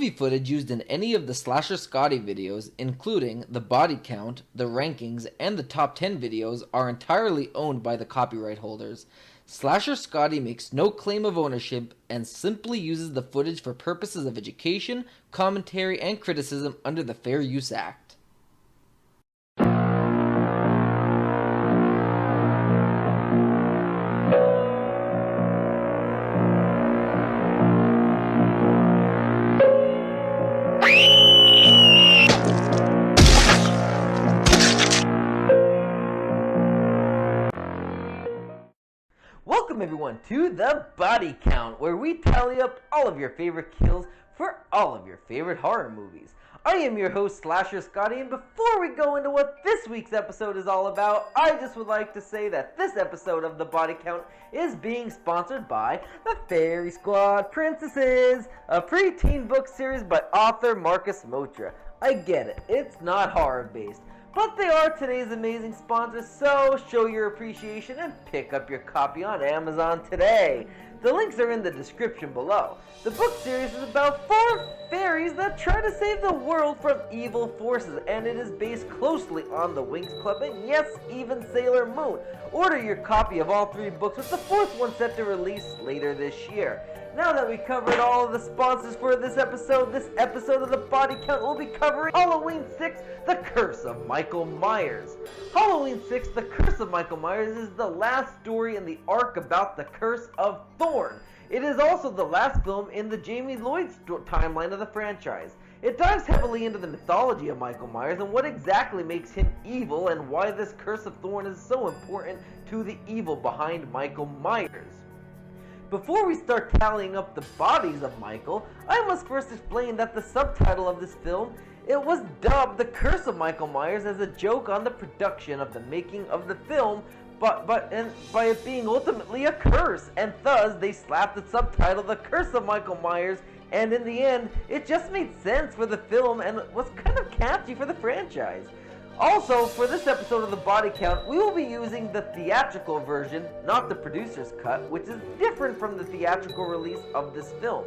movie footage used in any of the Slasher Scotty videos, including the body count, the rankings, and the top 10 videos, are entirely owned by the copyright holders. Slasher Scotty makes no claim of ownership and simply uses the footage for purposes of education, commentary, and criticism under the Fair Use Act. Welcome everyone to The Body Count, where we tally up all of your favorite kills for all of your favorite horror movies. I am your host, Slasher Scotty, and before we go into what this week's episode is all about, I just would like to say that this episode of The Body Count is being sponsored by the Fairy Squad Princesses, a preteen book series by author Marcus Motra. I get it, it's not horror-based, but they are today's amazing sponsors, so show your appreciation and pick up your copy on Amazon today. The links are in the description below. The book series is about 4 fairies that try to save the world from evil forces, and it is based closely on the Winx Club and yes, even Sailor Moon. Order your copy of all 3 books, with the 4th one set to release later this year. Now that we covered all of the sponsors for this episode of The Body Count will be covering Halloween 6, The Curse of Michael Myers. Halloween 6, The Curse of Michael Myers is the last story in the arc about the Curse of Thorn. It is also the last film in the Jamie Lloyd timeline of the franchise. It dives heavily into the mythology of Michael Myers and what exactly makes him evil and why this Curse of Thorn is so important to the evil behind Michael Myers. Before we start tallying up the bodies of Michael, I must first explain that the subtitle of this film, it was dubbed The Curse of Michael Myers as a joke on the production of the making of the film, but by it being ultimately a curse, and thus they slapped the subtitle The Curse of Michael Myers, and in the end, it just made sense for the film and was kind of catchy for the franchise. Also, for this episode of The Body Count, we will be using the theatrical version, not the producer's cut, which is different from the theatrical release of this film.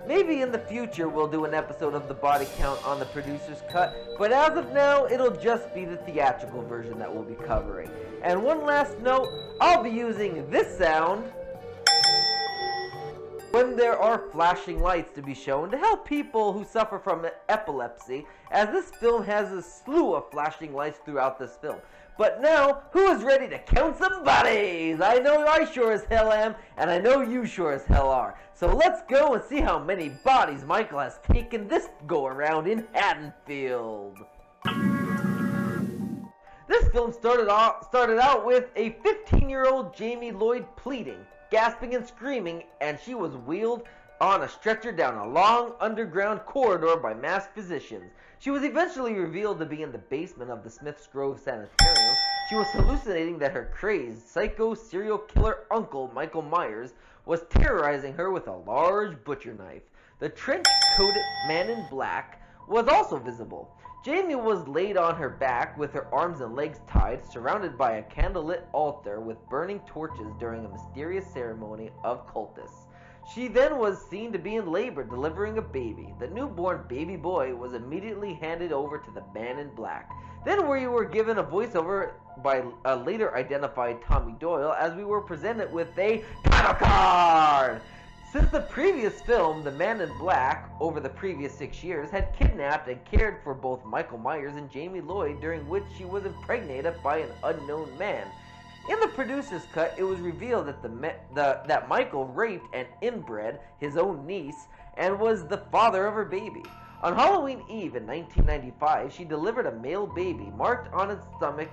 Maybe in the future we'll do an episode of The Body Count on the producer's cut, but as of now, it'll just be the theatrical version that we'll be covering. And one last note, I'll be using this sound when there are flashing lights to be shown to help people who suffer from epilepsy, as this film has a slew of flashing lights throughout this film. But now, who is ready to count some bodies? I know I sure as hell am, and I know you sure as hell are. So let's go and see how many bodies Michael has taken this go-around in Haddonfield. This film started out with a 15-year-old Jamie Lloyd pleading, gasping and screaming, and she was wheeled on a stretcher down a long underground corridor by masked physicians. She was eventually revealed to be in the basement of the Smith's Grove Sanitarium. She was hallucinating that her crazed, psycho serial killer uncle, Michael Myers, was terrorizing her with a large butcher knife. The trench-coated man in black was also visible. Jamie was laid on her back with her arms and legs tied, surrounded by a candlelit altar with burning torches during a mysterious ceremony of cultists. She then was seen to be in labor, delivering a baby. The newborn baby boy was immediately handed over to the man in black. Then we were given a voiceover by a later identified Tommy Doyle as we were presented with a title card. Since the previous film, the Man in Black, over the previous 6 years, had kidnapped and cared for both Michael Myers and Jamie Lloyd, during which she was impregnated by an unknown man. In the producer's cut, it was revealed that that Michael raped and inbred his own niece and was the father of her baby. On Halloween Eve in 1995, she delivered a male baby marked on its stomach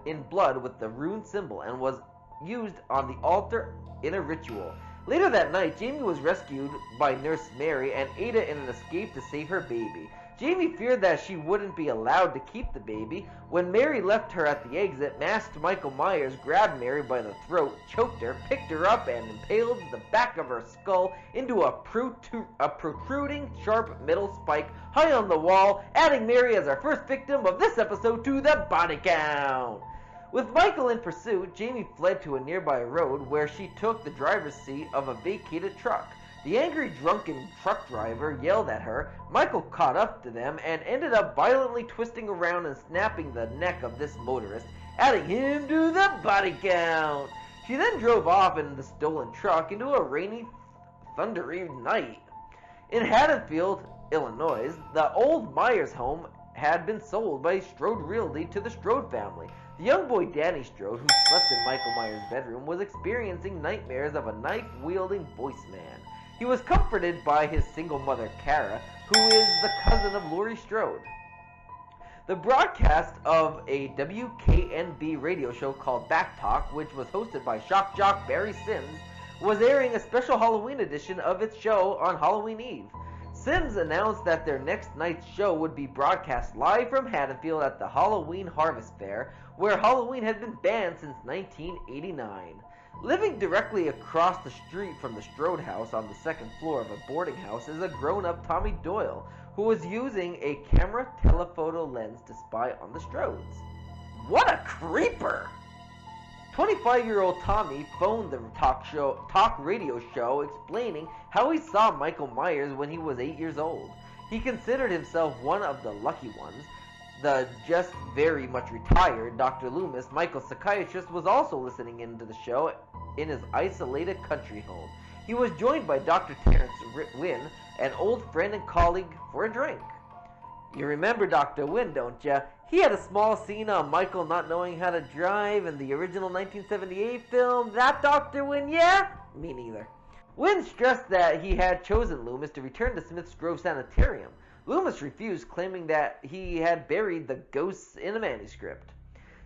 in blood with the rune symbol and was used on the altar in a ritual. Later that night, Jamie was rescued by Nurse Mary and aided in an escape to save her baby. Jamie feared that she wouldn't be allowed to keep the baby. When Mary left her at the exit, masked Michael Myers grabbed Mary by the throat, choked her, picked her up, and impaled the back of her skull into a protruding, sharp metal spike high on the wall, adding Mary as our first victim of this episode to the body count. With Michael in pursuit, Jamie fled to a nearby road where she took the driver's seat of a vacated truck. The angry, drunken truck driver yelled at her. Michael caught up to them and ended up violently twisting around and snapping the neck of this motorist, adding him to the body count. She then drove off in the stolen truck into a rainy, thundery night. In Haddonfield, Illinois, the old Myers home had been sold by Strode Realty to the Strode family. The young boy Danny Strode, who slept in Michael Myers' bedroom, was experiencing nightmares of a knife-wielding voice man. He was comforted by his single mother, Kara, who is the cousin of Laurie Strode. The broadcast of a WKNB radio show called Back Talk, which was hosted by shock jock Barry Sims, was airing a special Halloween edition of its show on Halloween Eve. Sims announced that their next night's show would be broadcast live from Haddonfield at the Halloween Harvest Fair, where Halloween had been banned since 1989. Living directly across the street from the Strode house on the second floor of a boarding house is a grown-up Tommy Doyle, who was using a camera telephoto lens to spy on the Strodes. What a creeper! 25-year-old Tommy phoned the talk radio show explaining how he saw Michael Myers when he was 8 years old. He considered himself one of the lucky ones. The just very much retired Dr. Loomis, Michael's psychiatrist, was also listening into the show in his isolated country home. He was joined by Dr. Terrence Wynn, an old friend and colleague, for a drink. You remember Dr. Wynn, don't ya? He had a small scene on Michael not knowing how to drive in the original 1978 film. That Dr. Wynn, yeah? Me neither. Wynn stressed that he had chosen Loomis to return to Smith's Grove Sanitarium. Loomis refused, claiming that he had buried the ghosts in a manuscript.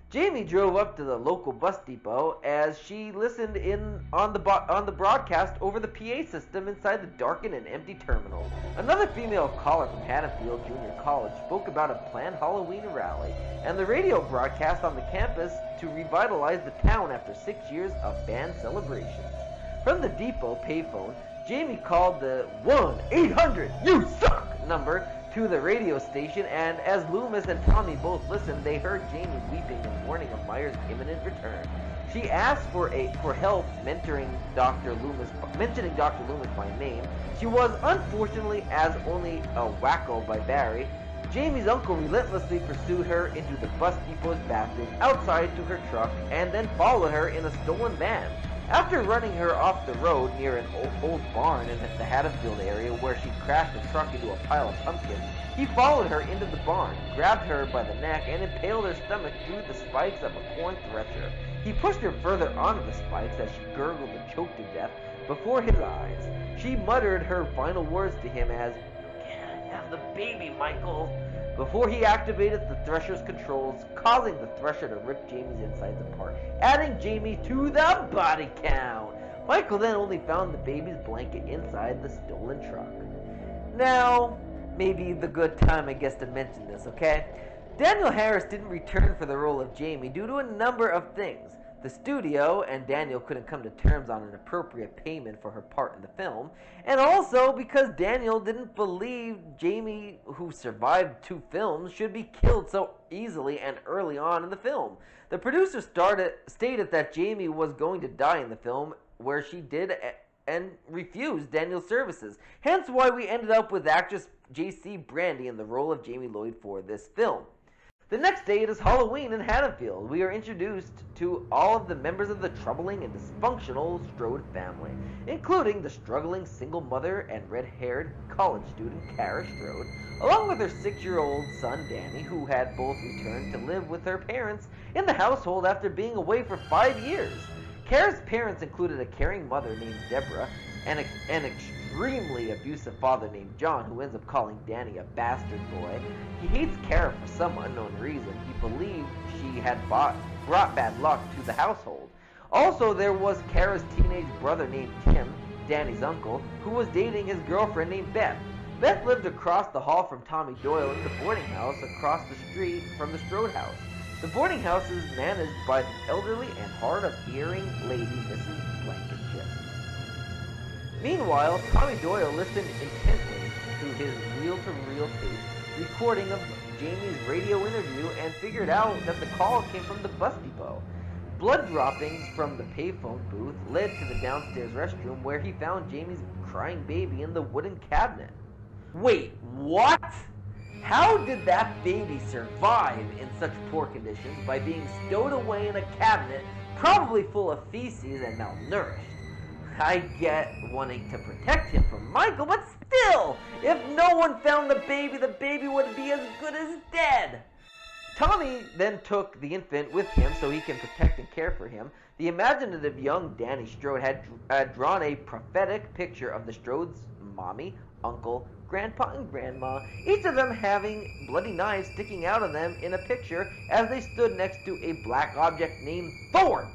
Jamie drove up to the local bus depot as she listened in on the broadcast over the PA system inside the darkened and empty terminal. Another female caller from Haddonfield Junior College spoke about a planned Halloween rally and the radio broadcast on the campus to revitalize the town after 6 years of banned celebrations. From the depot payphone, Jamie called the 1-800-YOU-SUCK number to the radio station, and as Loomis and Tommy both listened, they heard Jamie weeping and warning of Myers' imminent return. She asked for help mentioning Dr. Loomis by name. She was unfortunately as only a wacko by Barry. Jamie's uncle relentlessly pursued her into the bus depot's bathroom, outside to her truck, and then followed her in a stolen van. After running her off the road near an old barn in the Haddonfield area where she crashed the truck into a pile of pumpkins, he followed her into the barn, grabbed her by the neck, and impaled her stomach through the spikes of a corn thresher. He pushed her further onto the spikes as she gurgled and choked to death before his eyes. She muttered her final words to him as, "You can't have the baby, Michael," before he activated the thresher's controls, causing the thresher to rip Jamie's insides apart, adding Jamie to the body count. Michael then only found the baby's blanket inside the stolen truck. Now, maybe the good time, I guess, to mention this, okay? Daniel Harris didn't return for the role of Jamie due to a number of things. The studio and Daniel couldn't come to terms on an appropriate payment for her part in the film, and also because Daniel didn't believe Jamie, who survived 2 films, should be killed so easily and early on in the film. The producer stated that Jamie was going to die in the film, where she did, and refused Daniel's services. Hence why we ended up with actress J.C. Brandy in the role of Jamie Lloyd for this film. The next day, it is Halloween in Haddonfield. We are introduced to all of the members of the troubling and dysfunctional Strode family, including the struggling single mother and red-haired college student Kara Strode, along with her 6-year-old son Danny, who had both returned to live with her parents in the household after being away for 5 years. Kara's parents included a caring mother named Deborah and an extremely abusive father named John, who ends up calling Danny a bastard boy. He hates Kara for some unknown reason. He believed she had brought bad luck to the household. Also, there was Kara's teenage brother named Tim, Danny's uncle, who was dating his girlfriend named Beth. Beth lived across the hall from Tommy Doyle in the boarding house across the street from the Strode house. The boarding house is managed by the elderly and hard-of-hearing lady Mrs. Blankenship. Meanwhile, Tommy Doyle listened intently to his reel-to-reel tape recording of Jamie's radio interview and figured out that the call came from the bus depot. Blood droppings from the payphone booth led to the downstairs restroom where he found Jamie's crying baby in the wooden cabinet. Wait, what? How did that baby survive in such poor conditions by being stowed away in a cabinet, probably full of feces and malnourished? I get wanting to protect him from Michael, but still, if no one found the baby would be as good as dead. Tommy then took the infant with him so he can protect and care for him. The imaginative young Danny Strode had drawn a prophetic picture of the Strode's mommy, uncle, grandpa, and grandma, each of them having bloody knives sticking out of them in a picture as they stood next to a black object named Thorn.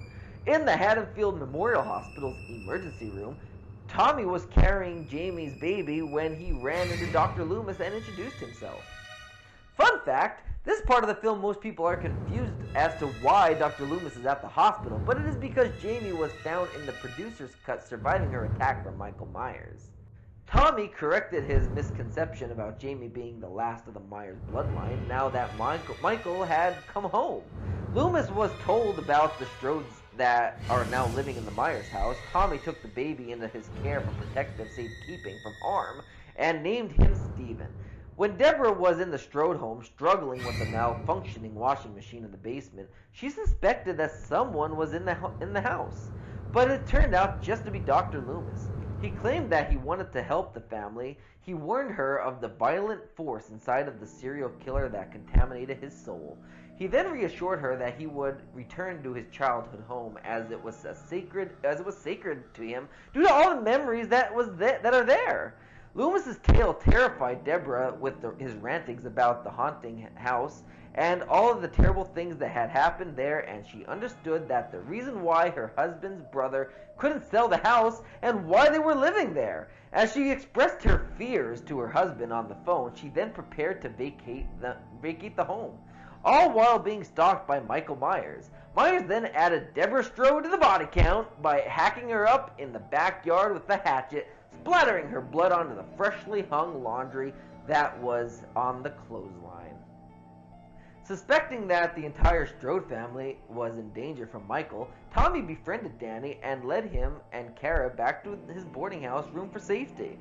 In the Haddonfield Memorial Hospital's emergency room, Tommy was carrying Jamie's baby when he ran into Dr. Loomis and introduced himself. Fun fact, this part of the film most people are confused as to why Dr. Loomis is at the hospital, but it is because Jamie was found in the producer's cut surviving her attack from Michael Myers. Tommy corrected his misconception about Jamie being the last of the Myers bloodline now that Michael had come home. Loomis was told about the Strodes that are now living in the Myers house. Tommy took the baby into his care for protective safekeeping from harm and named him Stephen. When Deborah was in the Strode home struggling with a malfunctioning washing machine in the basement, she suspected that someone was in the house, but it turned out just to be Dr. Loomis. He claimed that he wanted to help the family. He warned her of the violent force inside of the serial killer that contaminated his soul. He then reassured her that he would return to his childhood home as it was sacred to him due to all the memories that are there. Loomis's tale terrified Deborah with his rantings about the haunting house and all of the terrible things that had happened there, and she understood that the reason why her husband's brother couldn't sell the house and why they were living there. As she expressed her fears to her husband on the phone, she then prepared to vacate the home, all while being stalked by Michael Myers. Myers then added Deborah Strode to the body count by hacking her up in the backyard with the hatchet, splattering her blood onto the freshly hung laundry that was on the clothesline. Suspecting that the entire Strode family was in danger from Michael, Tommy befriended Danny and led him and Kara back to his boarding house room for safety.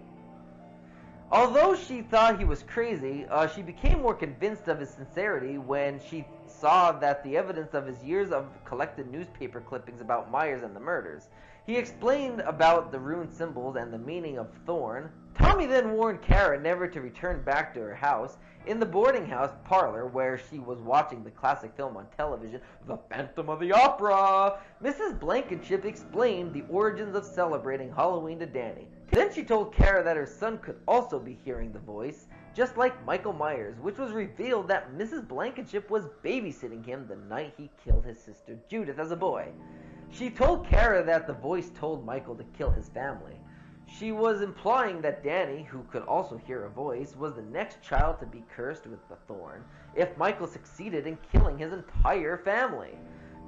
Although she thought he was crazy, she became more convinced of his sincerity when she saw that the evidence of his years of collected newspaper clippings about Myers and the murders. He explained about the rune symbols and the meaning of thorn. Tommy then warned Kara never to return back to her house. In the boarding house parlor where she was watching the classic film on television, The Phantom of the Opera, Mrs. Blankenship explained the origins of celebrating Halloween to Danny. Then she told Kara that her son could also be hearing the voice, just like Michael Myers, which was revealed that Mrs. Blankenship was babysitting him the night he killed his sister Judith as a boy. She told Kara that the voice told Michael to kill his family. She was implying that Danny, who could also hear a voice, was the next child to be cursed with the thorn if Michael succeeded in killing his entire family.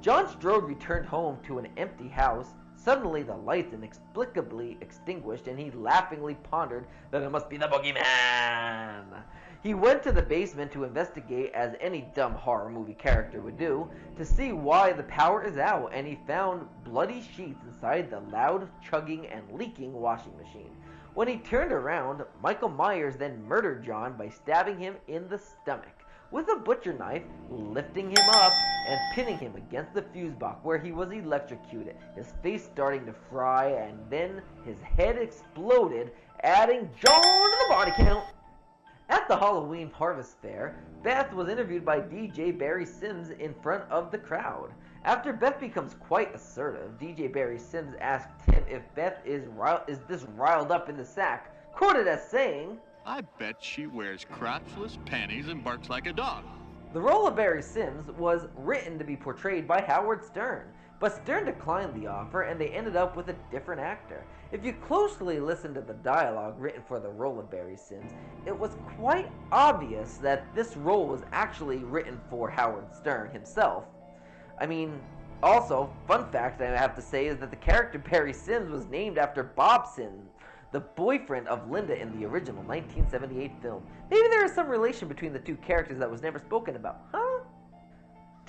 John Strode returned home to an empty house. Suddenly the lights inexplicably extinguished and he laughingly pondered that it must be the boogeyman. He went to the basement to investigate, as any dumb horror movie character would do, to see why the power is out, and he found bloody sheets inside the loud chugging and leaking washing machine. When he turned around, Michael Myers then murdered John by stabbing him in the stomach with a butcher knife, lifting him up and pinning him against the fuse box where he was electrocuted, his face starting to fry, and then his head exploded, adding John to the body count. At the Halloween Harvest Fair, Beth was interviewed by DJ Barry Sims in front of the crowd. After Beth becomes quite assertive, DJ Barry Sims asked him if Beth is this riled up in the sack, quoted as saying, "I bet she wears crotchless panties and barks like a dog." The role of Barry Sims was written to be portrayed by Howard Stern, but Stern declined the offer and they ended up with a different actor. If you closely listen to the dialogue written for the role of Barry Sims, it was quite obvious that this role was actually written for Howard Stern himself. I mean, also, fun fact I have to say is that the character Barry Sims was named after Bob Sims, the boyfriend of Linda in the original 1978 film. Maybe there is some relation between the two characters that was never spoken about, huh?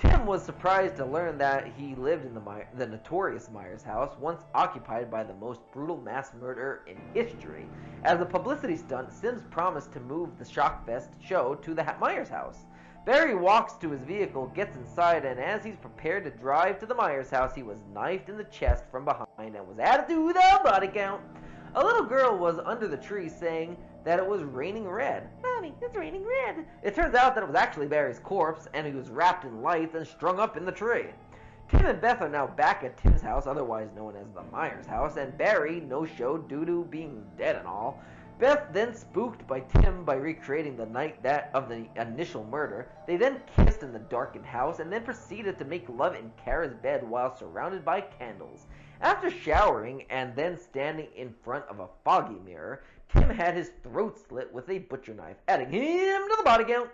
Tim was surprised to learn that he lived in the notorious Myers house, once occupied by the most brutal mass murderer in history. As a publicity stunt, Sims promised to move the Shockfest show to the Myers house. Barry walks to his vehicle, gets inside, and as he's prepared to drive to the Myers house, he was knifed in the chest from behind and was added to the body count. A little girl was under the tree saying that it was raining red. Mommy, it's raining red. It turns out that it was actually Barry's corpse, and he was wrapped in lights and strung up in the tree. Tim and Beth are now back at Tim's house, otherwise known as the Myers house, and Barry no-showed due to being dead and all. Beth then spooked by Tim by recreating the night of the initial murder. They then kissed in the darkened house and then proceeded to make love in Kara's bed while surrounded by candles. After showering and then standing in front of a foggy mirror, Tim had his throat slit with a butcher knife, adding him to the body count.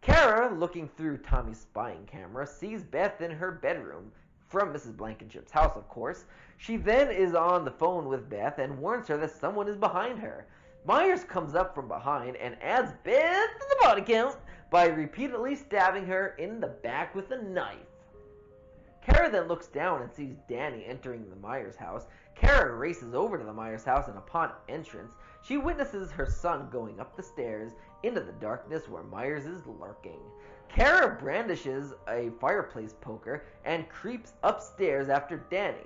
Kara, looking through Tommy's spying camera, sees Beth in her bedroom, from Mrs. Blankenship's house, of course. She then is on the phone with Beth and warns her that someone is behind her. Myers comes up from behind and adds Beth to the body count by repeatedly stabbing her in the back with a knife. Kara then looks down and sees Danny entering the Myers house. Kara races over to the Myers house, and upon entrance, she witnesses her son going up the stairs into the darkness where Myers is lurking. Kara brandishes a fireplace poker and creeps upstairs after Danny.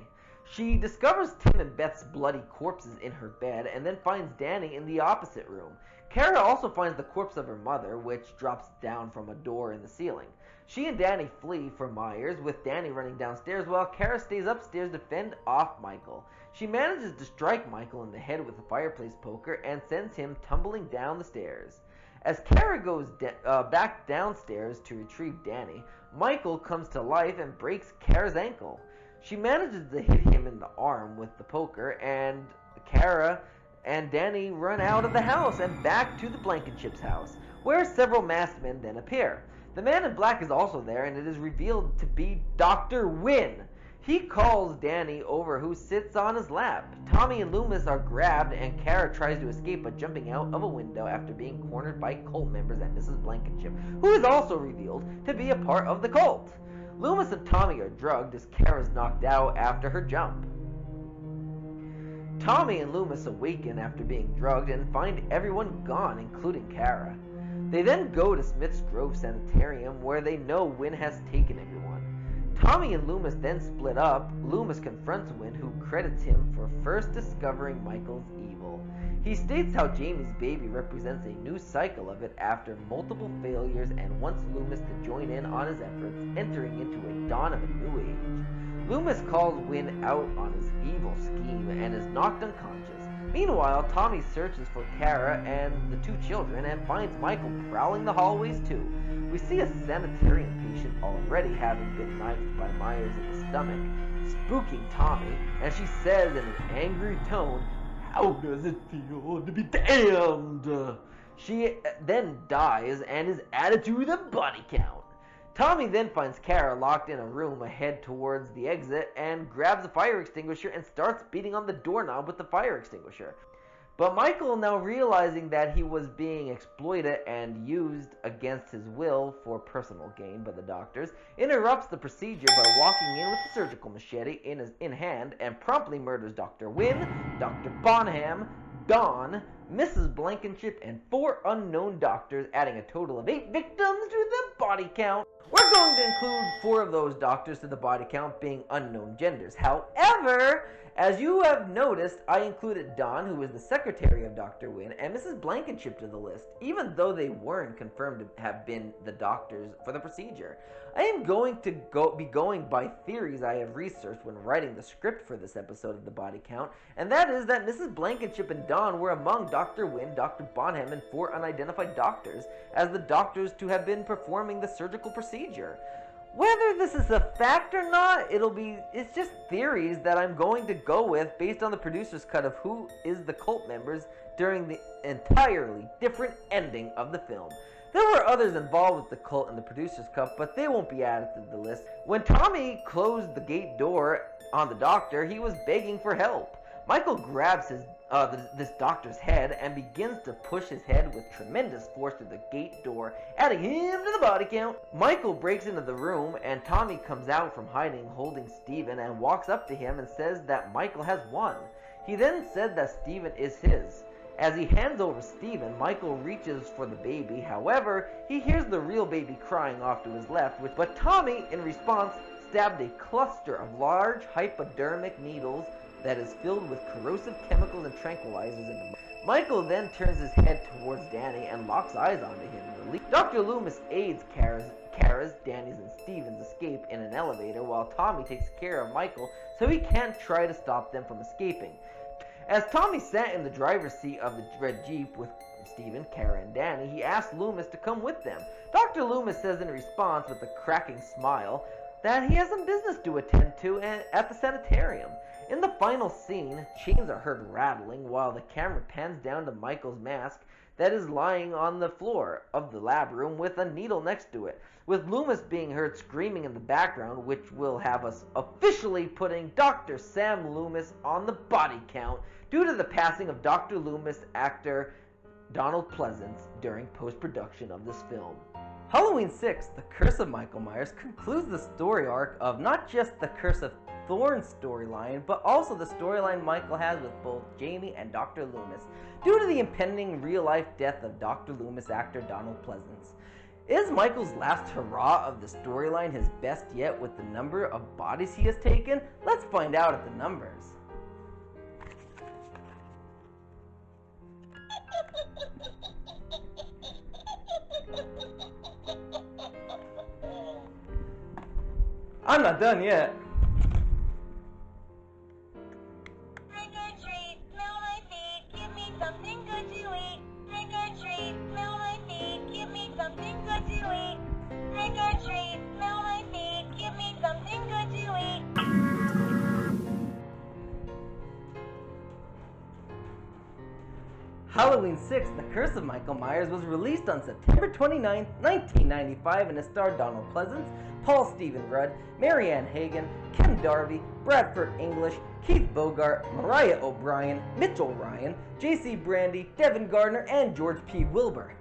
She discovers Tim and Beth's bloody corpses in her bed and then finds Danny in the opposite room. Kara also finds the corpse of her mother, which drops down from a door in the ceiling. She and Danny flee from Myers, with Danny running downstairs while Kara stays upstairs to fend off Michael. She manages to strike Michael in the head with a fireplace poker and sends him tumbling down the stairs. As Kara goes back downstairs to retrieve Danny, Michael comes to life and breaks Kara's ankle. She manages to hit him in the arm with the poker, and Kara and Danny run out of the house and back to the Blankenship's house, where several masked men then appear. The man in black is also there, and it is revealed to be Dr. Wynn. He calls Danny over, who sits on his lap. Tommy and Loomis are grabbed, and Kara tries to escape by jumping out of a window after being cornered by cult members and Mrs. Blankenship, who is also revealed to be a part of the cult. Loomis and Tommy are drugged as Kara's knocked out after her jump. Tommy and Loomis awaken after being drugged and find everyone gone, including Kara. They then go to Smith's Grove Sanitarium, where they know Wynn has taken everyone. Tommy and Loomis then split up. Loomis confronts Wynn, who credits him for first discovering Michael's evil. He states how Jamie's baby represents a new cycle of it after multiple failures and wants Loomis to join in on his efforts, entering into a dawn of a new age. Loomis calls Wynn out on his evil scheme and is knocked unconscious. Meanwhile, Tommy searches for Kara and the two children and finds Michael prowling the hallways too. We see a sanitarium patient already having been knifed by Myers in the stomach, spooking Tommy, and she says in an angry tone, "How does it feel to be damned?" She then dies and is added to the body count. Tommy then finds Kara locked in a room ahead towards the exit and grabs a fire extinguisher and starts beating on the doorknob with the fire extinguisher. But Michael, now realizing that he was being exploited and used against his will for personal gain by the doctors, interrupts the procedure by walking in with a surgical machete in hand and promptly murders Dr. Wynn, Dr. Bonham, Dawn, Mrs. Blankenship, and 4 unknown doctors, adding a total of 8 victims to the body count. We're going to include 4 of those doctors to the body count being unknown genders. However, as you have noticed, I included Dawn, who is the secretary of Dr. Wynn, and Mrs. Blankenship to the list, even though they weren't confirmed to have been the doctors for the procedure. I am going to be going by theories I have researched when writing the script for this episode of The Body Count, and that is that Mrs. Blankenship and Dawn were among Dr. Wynn, Dr. Bonham, and 4 unidentified doctors as the doctors to have been performing the surgical procedure. Whether this is a fact or not, it's just theories that I'm going to go with based on the producer's cut of who is the cult members during the entirely different ending of the film. There were others involved with the cult in the producer's cut, but they won't be added to the list. When Tommy closed the gate door on the doctor, he was begging for help. Michael grabs his this doctor's head and begins to push his head with tremendous force through the gate door, adding him to the body count. Michael breaks into the room and Tommy comes out from hiding holding Steven and walks up to him and says that Michael has won. He then said that Steven is his. As he hands over Steven, Michael reaches for the baby. However, he hears the real baby crying off to his left, but Tommy, in response, stabbed a cluster of large hypodermic needles that is filled with corrosive chemicals and tranquilizers in him. Michael then turns his head towards Danny and locks eyes onto him. Dr. Loomis aids Kara's, Danny's, and Steven's escape in an elevator while Tommy takes care of Michael so he can't try to stop them from escaping. As Tommy sat in the driver's seat of the red Jeep with Steven, Kara, and Danny, he asked Loomis to come with them. Dr. Loomis says in response with a cracking smile that he has some business to attend to at the sanitarium. In the final scene, chains are heard rattling while the camera pans down to Michael's mask that is lying on the floor of the lab room with a needle next to it, with Loomis being heard screaming in the background, which will have us officially putting Dr. Sam Loomis on the body count due to the passing of Dr. Loomis actor Donald Pleasance during post-production of this film. Halloween 6, The Curse of Michael Myers, concludes the story arc of not just the Curse of Thorn storyline, but also the storyline Michael has with both Jamie and Dr. Loomis, due to the impending real-life death of Dr. Loomis actor Donald Pleasance. Is Michael's last hurrah of the storyline his best yet with the number of bodies he has taken? Let's find out at the numbers. I'm not done yet. Trick or treat, smell my feet, give me something good to eat. Trick or treat, smell my feet, give me something good to eat. Trick or treat, smell my feet, give me something good to eat. Halloween 6, The Curse of Michael Myers was released on September 29, 1995 and it starred Donald Pleasance, Paul Stephen Rudd, Marianne Hagan, Ken Darby, Bradford English, Keith Bogart, Mariah O'Brien, Mitchell Ryan, J.C. Brandy, Devin Gardner, and George P. Wilbur.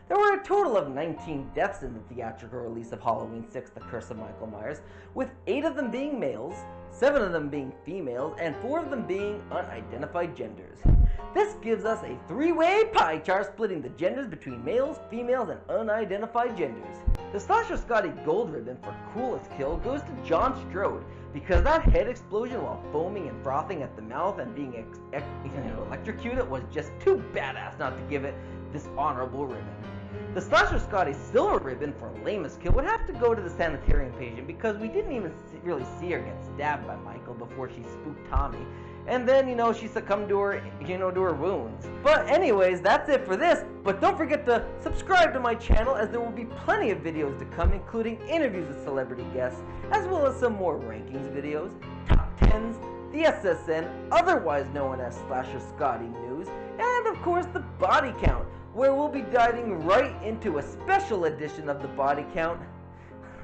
There were a total of 19 deaths in the theatrical release of Halloween 6, The Curse of Michael Myers, with 8 of them being males, 7 of them being females, and 4 of them being unidentified genders. This gives us a 3-way pie chart splitting the genders between males, females, and unidentified genders. The Slasher Scotty Gold Ribbon for Coolest Kill goes to John Strode, because that head explosion while foaming and frothing at the mouth and being electrocuted was just too badass not to give it this honorable ribbon. The Slasher Scotty Silver Ribbon for Lamest Kill would have to go to the sanitarium patient because we didn't even really see her get stabbed by Michael before she spooked Tommy. And then, she succumbed to her, to her wounds. But anyways, that's it for this. But don't forget to subscribe to my channel as there will be plenty of videos to come, including interviews with celebrity guests, as well as some more rankings videos, top 10s, the SSN, otherwise known as Slasher Scotty News, and of course the Body Count, where we'll be diving right into a special edition of the Body Count.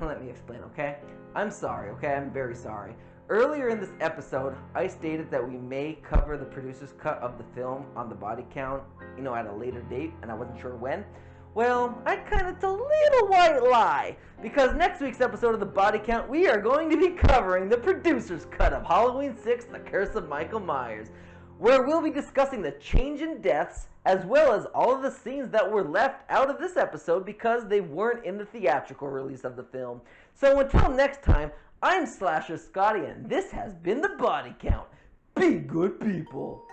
Let me explain, okay? I'm sorry, okay? I'm very sorry. Earlier in this episode, I stated that we may cover the producer's cut of the film on the Body Count, at a later date, and I wasn't sure when. Well, I kind of told a little white lie, because next week's episode of the Body Count, we are going to be covering the producer's cut of Halloween 6, The Curse of Michael Myers, where we'll be discussing the change in deaths, as well as all of the scenes that were left out of this episode because they weren't in the theatrical release of the film. So until next time, I'm Slasher Scotty, and this has been the Body Count. Be good people.